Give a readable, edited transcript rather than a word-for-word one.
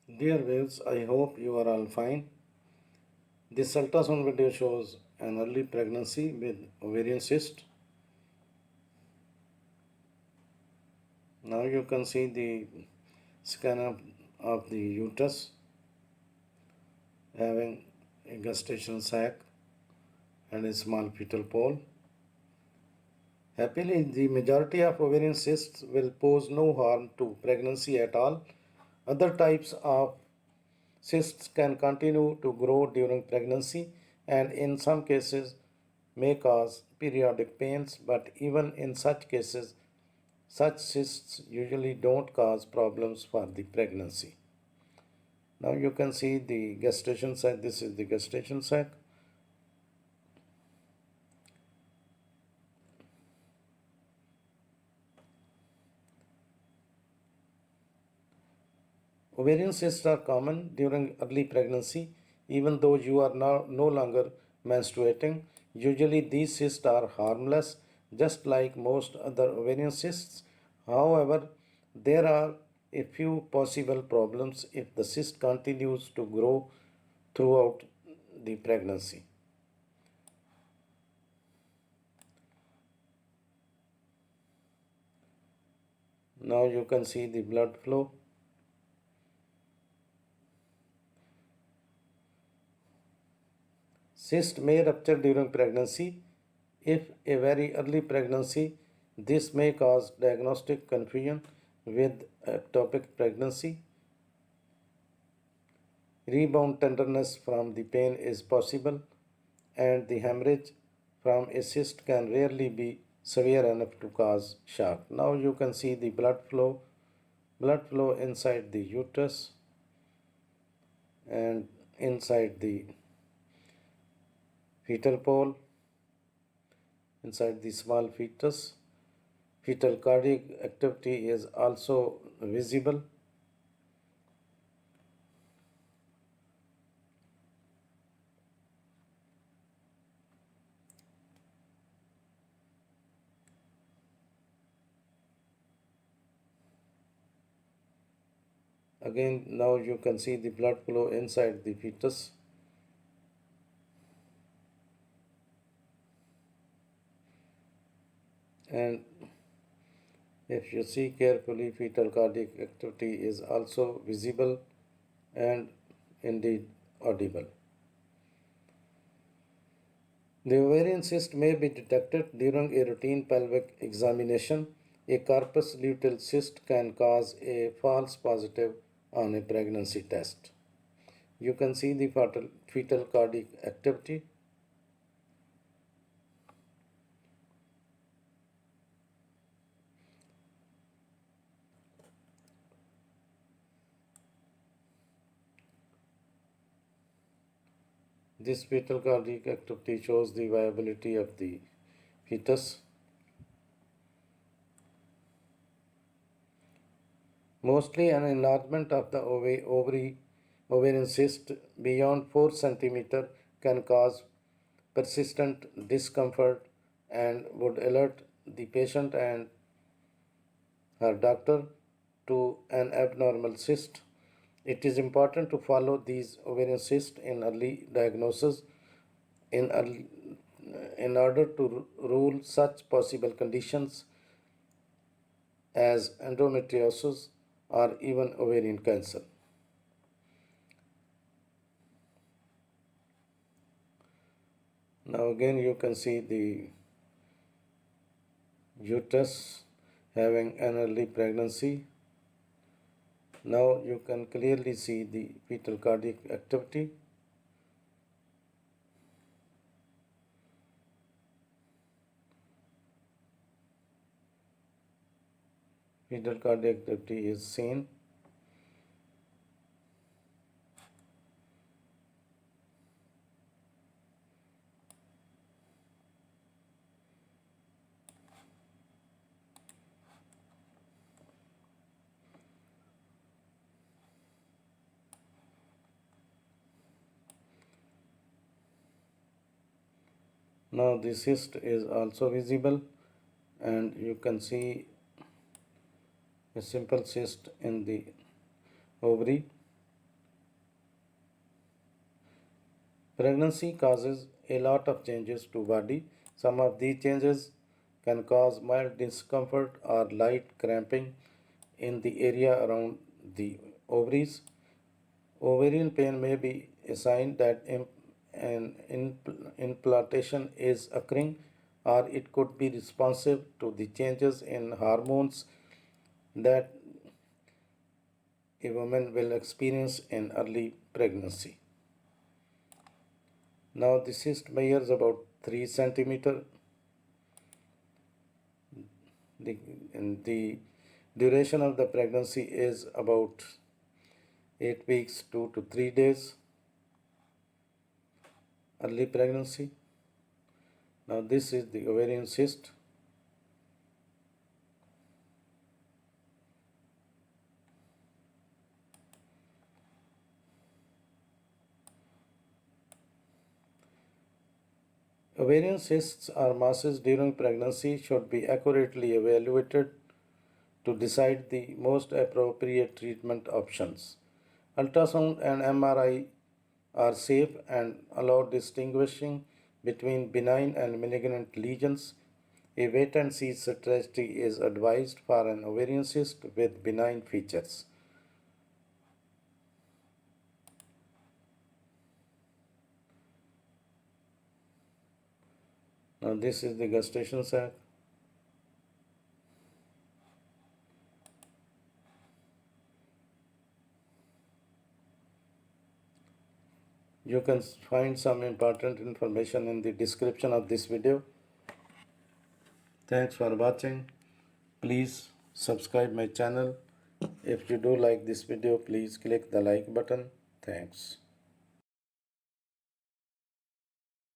Dear viewers, I hope you are all fine. This ultrasound video shows an early pregnancy with ovarian cyst. Now you can see the scan of the uterus having a gestational sac and a small fetal pole. Happily, the majority of ovarian cysts will pose no harm to pregnancy at all. Other types of cysts can continue to grow during pregnancy and in some cases may cause periodic pains, but even in such cases, such cysts usually don't cause problems for the pregnancy. Now you can see the gestation sac. This is the gestation sac. Ovarian cysts are common during early pregnancy, even though you are now no longer menstruating. Usually, these cysts are harmless, just like most other ovarian cysts. However, there are a few possible problems if the cyst continues to grow throughout the pregnancy. Now you can see the blood flow. Cyst may rupture during pregnancy. If a very early pregnancy, this may cause diagnostic confusion with ectopic pregnancy. Rebound tenderness from the pain is possible, and the hemorrhage from a cyst can rarely be severe enough to cause shock. Now you can see the blood flow inside the uterus and inside the fetal pole, inside the small fetus. Fetal cardiac activity is also visible. Again, now you can see the blood flow inside the fetus. And if you see carefully, fetal cardiac activity is also visible and indeed audible. The ovarian cyst may be detected during a routine pelvic examination. A corpus luteal cyst can cause a false positive on a pregnancy test. You can see the fetal cardiac activity. This fetal cardiac activity shows the viability of the fetus. Mostly an enlargement of the ovarian cyst beyond 4 cm can cause persistent discomfort and would alert the patient and her doctor to an abnormal cyst. It is important to follow these ovarian cysts in early diagnosis in, early, in order to rule such possible conditions as endometriosis or even ovarian cancer. Now again you can see the uterus having an early pregnancy. Now you can clearly see the fetal cardiac activity. Fetal cardiac activity is seen. Now the cyst is also visible and you can see a simple cyst in the ovary. Pregnancy causes a lot of changes to body. Some of these changes can cause mild discomfort or light cramping in the area around the ovaries. Ovarian pain may be a sign that an implantation is occurring, or it could be responsive to the changes in hormones that a woman will experience in early pregnancy. Now the cyst measures about 3 centimeter. The duration of the pregnancy is about 8 weeks, 2 to 3 days. Early pregnancy. Now this is the ovarian cyst. Ovarian cysts or masses during pregnancy should be accurately evaluated to decide the most appropriate treatment options. Ultrasound and MRI are safe and allow distinguishing between benign and malignant lesions. A wait and see strategy is advised for an ovarian cyst with benign features. Now this is the gestation sac. You can find some important information in the description of this video. Thanks for watching. Please subscribe my channel. If you do like this video, please click the like button. Thanks.